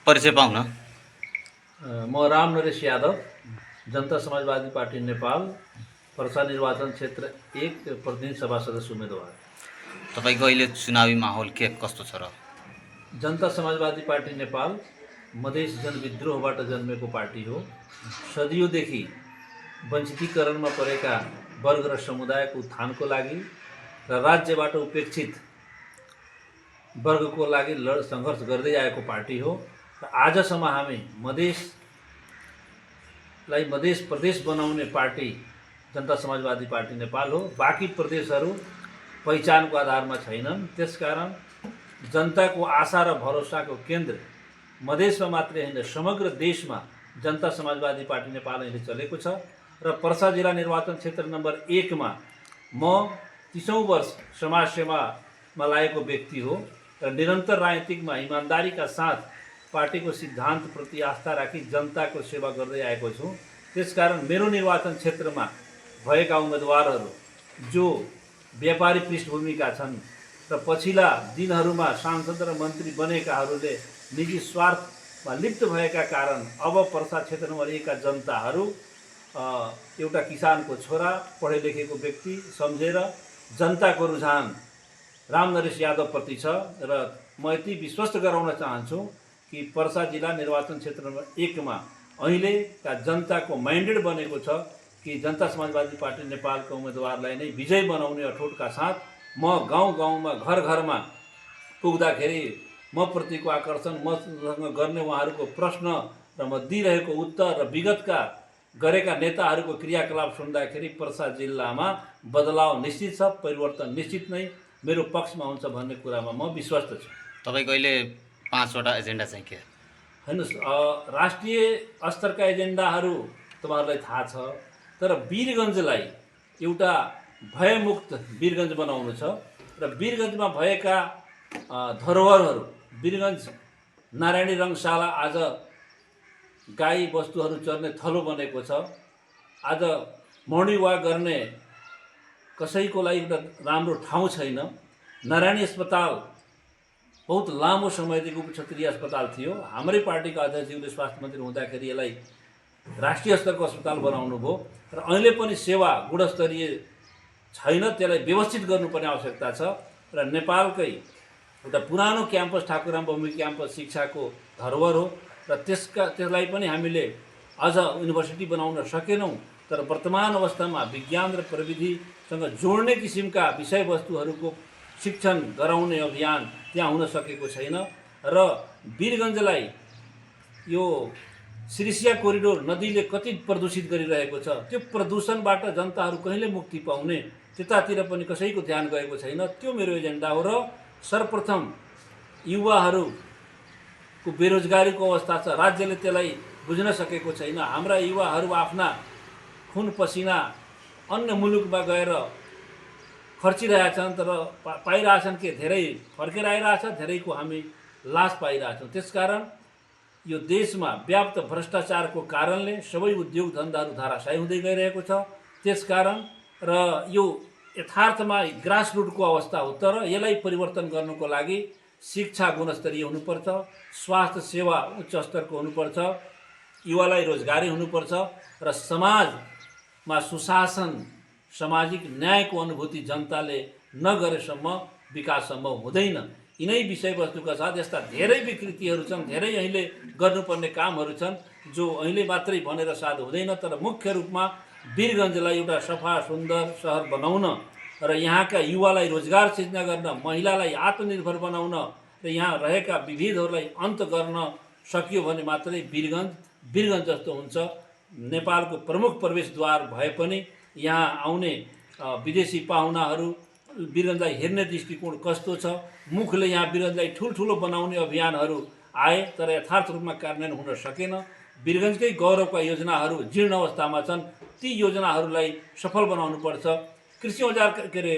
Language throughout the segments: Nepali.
परिचय पाउँ न। म राम नरेश यादव, जनता समाजवादी पार्टी नेपाल पर्सा निर्वाचन क्षेत्र 1 प्रतिनिधि सभा सदस्य उम्मेदवार। तपाईँको अहिले चुनावी माहौल कस्तो छ र? जनता समाजवादी पार्टी नेपाल मधेस जनविद्रोहबाट जन्मेको पार्टी हो। सदियोंदेखि वञ्चितीकरणमा परेका वर्ग र समुदायको उत्थानको लागि र राज्यबाट उपेक्षित वर्गको लागि सङ्घर्ष गर्दै आएको पार्टी हो। र आजसम्म हामी मधेसलाई मधेस प्रदेश बनाउने पार्टी जनता समाजवादी पार्टी नेपाल हो। बाँकी प्रदेशहरू पहिचानको आधारमा छैनन्। त्यसकारण जनताको आशा र भरोसाको केन्द्र मधेसमा मात्रै होइन, समग्र देशमा जनता समाजवादी पार्टी नेपाल अहिले चलेको छ। र पर्सा जिल्ला निर्वाचन क्षेत्र नम्बर 1 मा म 30औं वर्ष समाजसेवामा लागेको व्यक्ति हो र निरन्तर राजनीतिकमा इमान्दारीका साथ पार्टीको सिद्धान्तप्रति आस्था राखी जनताको सेवा गर्दै आएको छु। त्यसकारण मेरो निर्वाचन क्षेत्रमा भएका उम्मेदवारहरू जो व्यापारी पृष्ठभूमिका छन् र पछिल्ला दिनहरूमा सांसद र मन्त्री बनेकाहरूले निजी स्वार्थमा लिप्त भएका कारण अब पर्सा क्षेत्र नम्बर 1 का जनताहरू एउटा किसानको छोरा, पढे लेखेको व्यक्ति सम्झेर जनताको रुझान राम नरेश यादवप्रति छ। र म यति विश्वस्त गराउन चाहन्छु कि पर्सा जिल्ला निर्वाचन क्षेत्र नम्बर 1 मा अहिलेका जनताको म्यान्डेट बनेको छ कि जनता समाजवादी पार्टी नेपालको उम्मेदवारलाई नै विजय बनाउने अठोटका साथ म गाउँ गाउँमा घर घरमा पुग्दाखेरि म प्रतिको आकर्षण, मसँग गर्ने उहाँहरूको प्रश्न र म दिइरहेको उत्तर र विगतका गरेका नेताहरूको क्रियाकलाप सुन्दाखेरि पर्सा जिल्लामा बदलाव निश्चित छ, परिवर्तन निश्चित नै मेरो पक्षमा हुन्छ भन्ने कुरामा म विश्वस्त छु। तपाईँको अहिले 5वटा एजेन्डा चाहिँ के? हेर्नुहोस्, राष्ट्रिय स्तरका एजेन्डाहरू तपाईँहरूलाई थाहा छ, तर वीरगञ्जलाई एउटा भयमुक्त वीरगञ्ज बनाउनु छ। र वीरगञ्जमा भएका धरोहरहरू, वीरगञ्ज नारायणी रङ्गशाला आज गाई वस्तुहरू चर्ने थलो बनेको छ। आज मर्निङ वाक गर्ने कसैको लागि एउटा राम्रो ठाउँ छैन। नारायणी अस्पताल बहुत लामो समयदेखि उपक्षेत्रीय अस्पताल थियो। हाम्रै पार्टीका अध्यक्षज्यूले स्वास्थ्य मन्त्री हुँदाखेरि यसलाई राष्ट्रिय स्तरको अस्पताल बनाउनु भयो र अहिले पनि सेवा गुणस्तरीय छैन। त्यसलाई व्यवस्थित गर्नुपर्ने आवश्यकता छ। र नेपालकै एउटा पुरानो क्याम्पस ठाकुराम बहुमुखी क्याम्पस शिक्षाको धरोहर हो र त्यसलाई पनि हामीले अझ युनिभर्सिटी बनाउन सकेनौँ। तर वर्तमान अवस्थामा विज्ञान र प्रविधिसँग जोड्ने किसिमका विषयवस्तुहरूको शिक्षण गराउने अभियान त्यहाँ हुन सकेको छैन। र वीरगञ्जलाई यो सिरिसिया कोरिडोर नदीले कति प्रदूषित गरिरहेको छ, त्यो प्रदूषणबाट जनताहरू कहिले मुक्ति पाउने त्यतातिर पनि कसैको ध्यान गएको छैन। त्यो मेरो एजेन्डा हो। र सर्वप्रथम युवाहरूको बेरोजगारीको अवस्था छ, राज्यले त्यसलाई बुझ्न सकेको छैन। हाम्रा युवाहरू आफ्ना खुन पसिना अन्य मुलुकमा गएर खर्चिरहेछन्, तर पाइरहेछन् के धेरै फर्केर आइरहेछ, धेरैको हामी लास पाइरहेछौँ। त्यसकारण यो देशमा व्याप्त भ्रष्टाचारको कारणले सबै उद्योग धन्दाहरू धाराशायी हुँदै गइरहेको छ। त्यसकारण र यो यथार्थमा ग्रासरुटको अवस्था हो। तर यसलाई परिवर्तन गर्नको लागि शिक्षा गुणस्तरीय हुनुपर्छ, स्वास्थ्य सेवा उच्च स्तरको हुनुपर्छ, युवालाई रोजगारी हुनुपर्छ र समाजमा सुशासन, सामाजिक न्यायको अनुभूति जनताले नगरेसम्म विकास सम्भव हुँदैन। यिनै विषयवस्तुका साथ यस्ता धेरै विकृतिहरू छन्, धेरै अहिले गर्नुपर्ने कामहरू छन् जो अहिले मात्रै भनेर साथ हुँदैन। तर मुख्य रूपमा वीरगञ्जलाई एउटा सफा सुन्दर सहर बनाउन र यहाँका युवालाई रोजगार सृजना गर्न, महिलालाई आत्मनिर्भर बनाउन र यहाँ रहेका विभेदहरूलाई अन्त गर्न सकियो भने मात्रै वीरगञ्ज जस्तो हुन्छ। नेपालको प्रमुख प्रवेशद्वार भए पनि यहाँ आउने विदेशी पाहुनाहरू वीरगञ्जलाई हेर्ने दृष्टिकोण कस्तो छ, मुखले यहाँ वीरगञ्जलाई ठुल्ठुलो बनाउने अभियानहरू आए तर यथार्थ रूपमा कार्यान्वयन हुन सकेन। वीरगञ्जकै गौरवका योजनाहरू जीर्ण अवस्थामा छन्, ती योजनाहरूलाई सफल बनाउनुपर्छ। कृषि औजार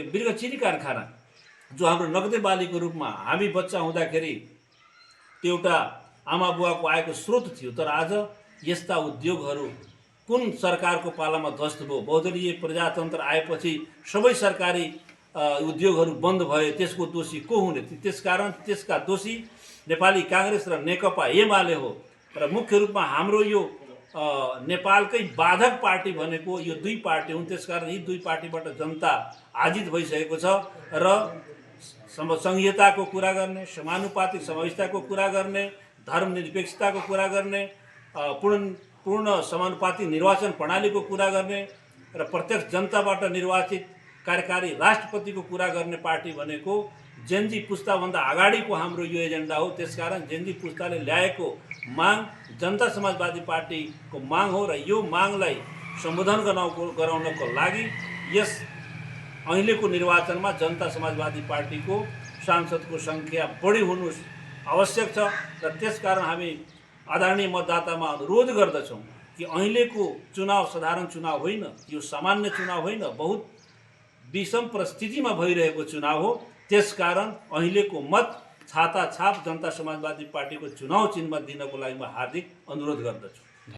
वीरगञ्ज चिनी कारखाना जो हाम्रो नगदे बालीको रूपमा हामी बच्चा हुँदाखेरि त्यो एउटा आमा बुवाको आएको स्रोत थियो। तर आज यस्ता उद्योगहरू कुन सरकारको पालामा ध्वस्त भयो? बहुदलीय प्रजातन्त्र आएपछि सबै सरकारी उद्योगहरू बन्द भए, त्यसको दोषी को हुने? त्यसकारण त्यसका दोषी नेपाली काङ्ग्रेस र नेकपा एमाले हो र मुख्य रूपमा हाम्रो यो नेपालकै बाधक पार्टी भनेको यो दुई पार्टी हुन्। त्यसकारण यी दुई पार्टीबाट जनता आजित भइसकेको छ र संघीयताको कुरा गर्ने, समानुपातिक समावेशिताको कुरा गर्ने, धर्मनिरपेक्षताको कुरा गर्ने, पूर्ण समानुपातिक निर्वाचन प्रणालीको कुरा गर्ने र प्रत्यक्ष जनताबाट निर्वाचित कार्यकारी राष्ट्रपतिको कुरा गर्ने पार्टी भनेको जेनजी पुस्ताभन्दा अगाडिको हाम्रो यो एजेन्डा हो। त्यसकारण जेनजी पुस्ताले ल्याएको माग जनता समाजवादी पार्टीको माग हो र यो मागलाई सम्बोधन गराउनको लागि यस अहिलेको निर्वाचनमा जनता समाजवादी पार्टीको सांसदको सङ्ख्या बढी हुनु आवश्यक छ र त्यसकारण हामी आदरणीय मतदातामा अनुरोध गर्दछौँ कि अहिलेको चुनाव साधारण चुनाव होइन, यो सामान्य चुनाव होइन, बहुत विषम परिस्थितिमा भइरहेको चुनाव हो। त्यसकारण अहिलेको मत छाता छाप जनता समाजवादी पार्टीको चुनाव चिन्हमा दिनको लागि म हार्दिक अनुरोध गर्दछु।